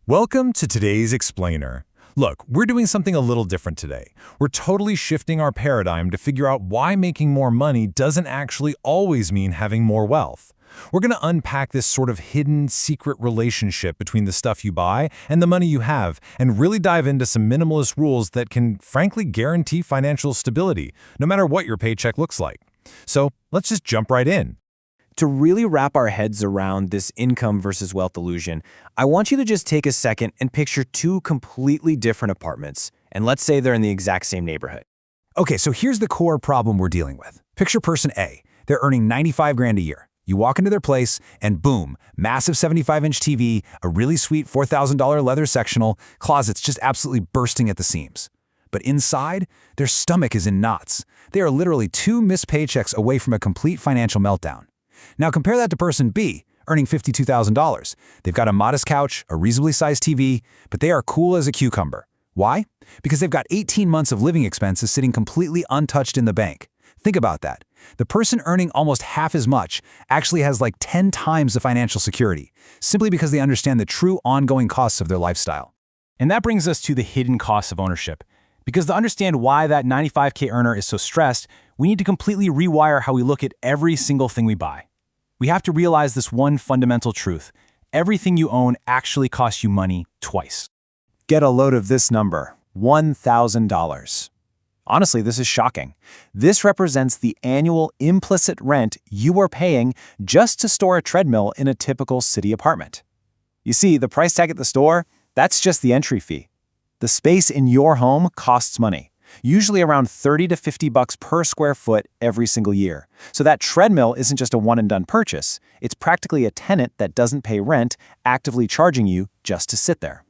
Welcome to today's Explainer. Look, we're doing something a little different today. We're totally shifting our paradigm to figure out why making more money doesn't actually always mean having more wealth. We're going to unpack this sort of hidden, secret relationship between the stuff you buy and the money you have, and really dive into some minimalist rules that can, frankly, guarantee financial stability, no matter what your paycheck looks like. So let's just jump right in. To really wrap our heads around this income versus wealth illusion, I want you to just take a second and picture two completely different apartments, and let's say they're in the exact same neighborhood. Okay, so here's the core problem we're dealing with. Picture person A. They're earning 95 grand a year. You walk into their place, and boom, massive 75-inch TV, a really sweet $4,000 leather sectional, closets just absolutely bursting at the seams. But inside, their stomach is in knots. They are literally two missed paychecks away from a complete financial meltdown. Now compare that to person B, earning $52,000. They've got a modest couch, a reasonably sized TV, but they are cool as a cucumber. Why? Because they've got 18 months of living expenses sitting completely untouched in the bank. Think about that. The person earning almost half as much actually has like 10 times the financial security, simply because they understand the true ongoing costs of their lifestyle. And that brings us to the hidden costs of ownership. Because to understand why that 95K earner is so stressed, we need to completely rewire how we look at every single thing we buy. We have to realize this one fundamental truth. Everything you own actually costs you money twice. Get a load of this number, $1,000. Honestly, this is shocking. This represents the annual implicit rent you are paying just to store a treadmill in a typical city apartment. You see, the price tag at the store, that's just the entry fee. The space in your home costs money, usually around $30 to $50 per square foot every single year. So that treadmill isn't just a one-and-done purchase. It's practically a tenant that doesn't pay rent, actively charging you just to sit there.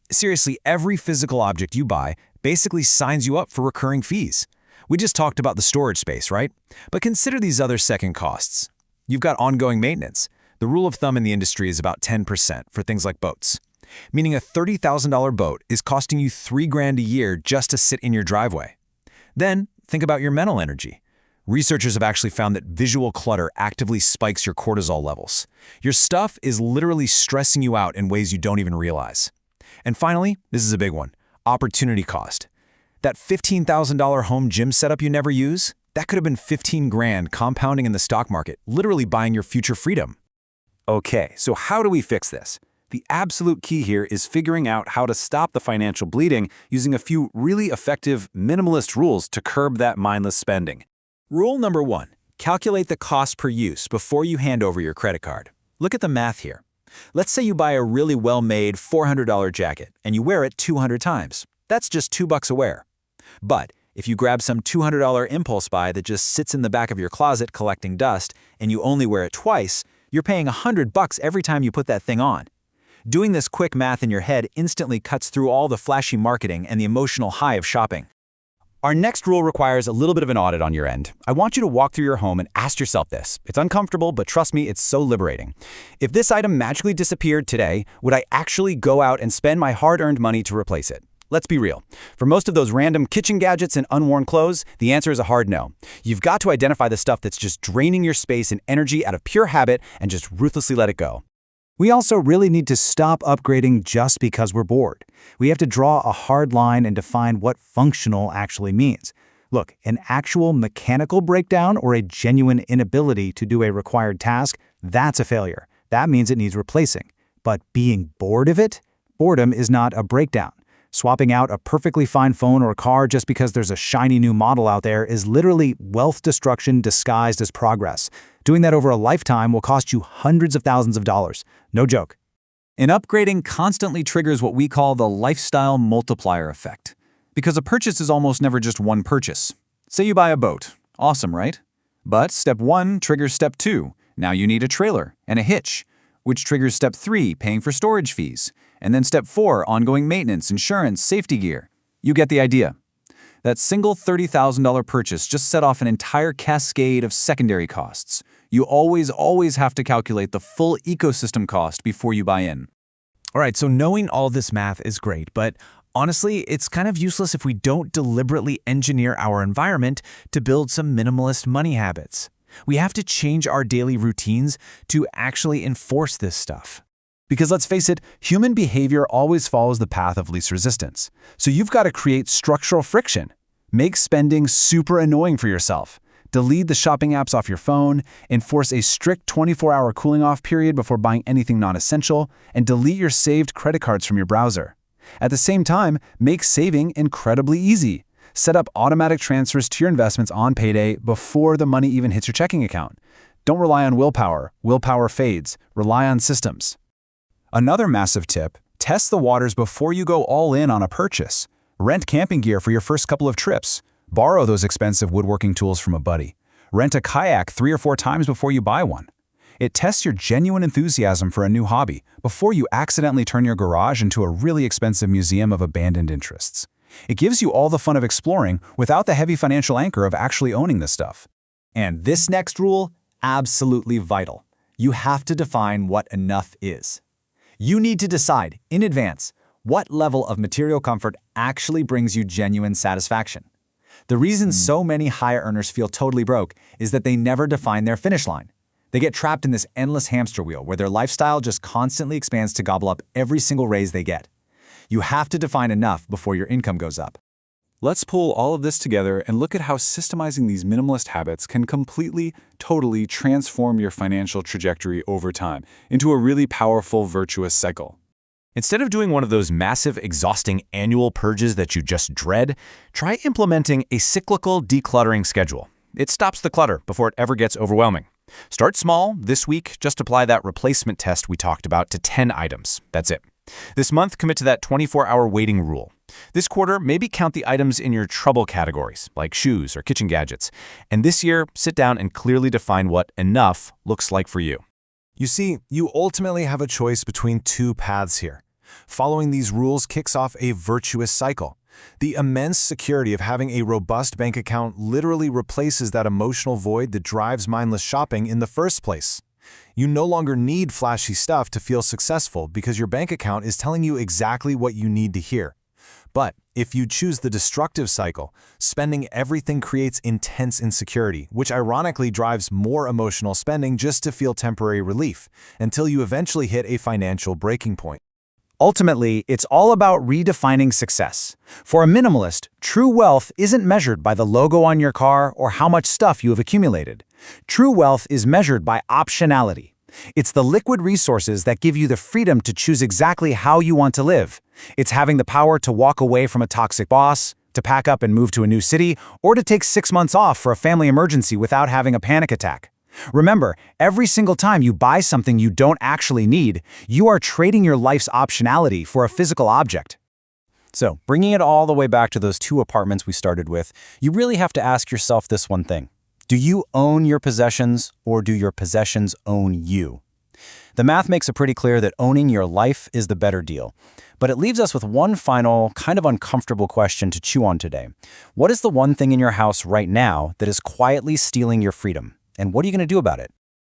Seriously, every physical object you buy basically signs you up for recurring fees. We just talked about the storage space, right? But consider these other second costs. You've got ongoing maintenance. The rule of thumb in the industry is about 10% for things like boats. Meaning a $30,000 boat is costing you $3 grand a year just to sit in your driveway. Then, think about your mental energy. Researchers have actually found that visual clutter actively spikes your cortisol levels. Your stuff is literally stressing you out in ways you don't even realize. And finally, this is a big one, opportunity cost. That $15,000 home gym setup you never use, that could have been 15 grand compounding in the stock market, literally buying your future freedom. Okay, so how do we fix this? The absolute key here is figuring out how to stop the financial bleeding using a few really effective minimalist rules to curb that mindless spending. Rule number 1, calculate the cost per use before you hand over your credit card. Look at the math here. Let's say you buy a really well-made $400 jacket and you wear it 200 times. That's just $2 a wear. But if you grab some $200 impulse buy that just sits in the back of your closet collecting dust and you only wear it twice, you're paying $100 every time you put that thing on. Doing this quick math in your head instantly cuts through all the flashy marketing and the emotional high of shopping. Our next rule requires a little bit of an audit on your end. I want you to walk through your home and ask yourself this. It's uncomfortable, but trust me, it's so liberating. If this item magically disappeared today, would I actually go out and spend my hard-earned money to replace it? Let's be real. For most of those random kitchen gadgets and unworn clothes, the answer is a hard no. You've got to identify the stuff that's just draining your space and energy out of pure habit and just ruthlessly let it go. We also really need to stop upgrading just because we're bored. We have to draw a hard line and define what functional actually means. Look, an actual mechanical breakdown or a genuine inability to do a required task, that's a failure. That means it needs replacing. But being bored of it? Boredom is not a breakdown. Swapping out a perfectly fine phone or car just because there's a shiny new model out there is literally wealth destruction disguised as progress. Doing that over a lifetime will cost you hundreds of thousands of dollars. No joke. And upgrading constantly triggers what we call the lifestyle multiplier effect. Because a purchase is almost never just one purchase. Say you buy a boat. Awesome, right? But step 1 triggers step 2. Now you need a trailer and a hitch, which triggers step 3, paying for storage fees. And then step 4, ongoing maintenance, insurance, safety gear. You get the idea. That single $30,000 purchase just set off an entire cascade of secondary costs. You always have to calculate the full ecosystem cost before you buy in. All right, so knowing all this math is great, but honestly, it's kind of useless if we don't deliberately engineer our environment to build some minimalist money habits. We have to change our daily routines to actually enforce this stuff. Because let's face it, human behavior always follows the path of least resistance. So you've got to create structural friction. Make spending super annoying for yourself. Delete the shopping apps off your phone, enforce a strict 24-hour cooling-off period before buying anything non-essential, and delete your saved credit cards from your browser. At the same time, make saving incredibly easy. Set up automatic transfers to your investments on payday before the money even hits your checking account. Don't rely on willpower. Willpower fades. Rely on systems. Another massive tip, test the waters before you go all in on a purchase. Rent camping gear for your first couple of trips. Borrow those expensive woodworking tools from a buddy. Rent a kayak 3 or 4 times before you buy one. It tests your genuine enthusiasm for a new hobby before you accidentally turn your garage into a really expensive museum of abandoned interests. It gives you all the fun of exploring without the heavy financial anchor of actually owning this stuff. And this next rule, absolutely vital. You have to define what enough is. You need to decide in advance what level of material comfort actually brings you genuine satisfaction. The reason so many high earners feel totally broke is that they never define their finish line. They get trapped in this endless hamster wheel where their lifestyle just constantly expands to gobble up every single raise they get. You have to define enough before your income goes up. Let's pull all of this together and look at how systemizing these minimalist habits can completely, totally transform your financial trajectory over time into a really powerful, virtuous cycle. Instead of doing one of those massive, exhausting annual purges that you just dread, try implementing a cyclical decluttering schedule. It stops the clutter before it ever gets overwhelming. Start small. This week, just apply that replacement test we talked about to 10 items. That's it. This month, commit to that 24-hour waiting rule. This quarter, maybe count the items in your trouble categories, like shoes or kitchen gadgets. And this year, sit down and clearly define what enough looks like for you. You see, you ultimately have a choice between 2 paths here. Following these rules kicks off a virtuous cycle. The immense security of having a robust bank account literally replaces that emotional void that drives mindless shopping in the first place. You no longer need flashy stuff to feel successful because your bank account is telling you exactly what you need to hear. But if you choose the destructive cycle, spending everything creates intense insecurity, which ironically drives more emotional spending just to feel temporary relief, until you eventually hit a financial breaking point. Ultimately, it's all about redefining success. For a minimalist, true wealth isn't measured by the logo on your car or how much stuff you have accumulated. True wealth is measured by optionality. It's the liquid resources that give you the freedom to choose exactly how you want to live. It's having the power to walk away from a toxic boss, to pack up and move to a new city, or to take 6 months off for a family emergency without having a panic attack. Remember, every single time you buy something you don't actually need, you are trading your life's optionality for a physical object. So, bringing it all the way back to those 2 apartments we started with, you really have to ask yourself this one thing. Do you own your possessions, or do your possessions own you? The math makes it pretty clear that owning your life is the better deal. But it leaves us with one final, kind of uncomfortable question to chew on today. What is the one thing in your house right now that is quietly stealing your freedom? And what are you going to do about it?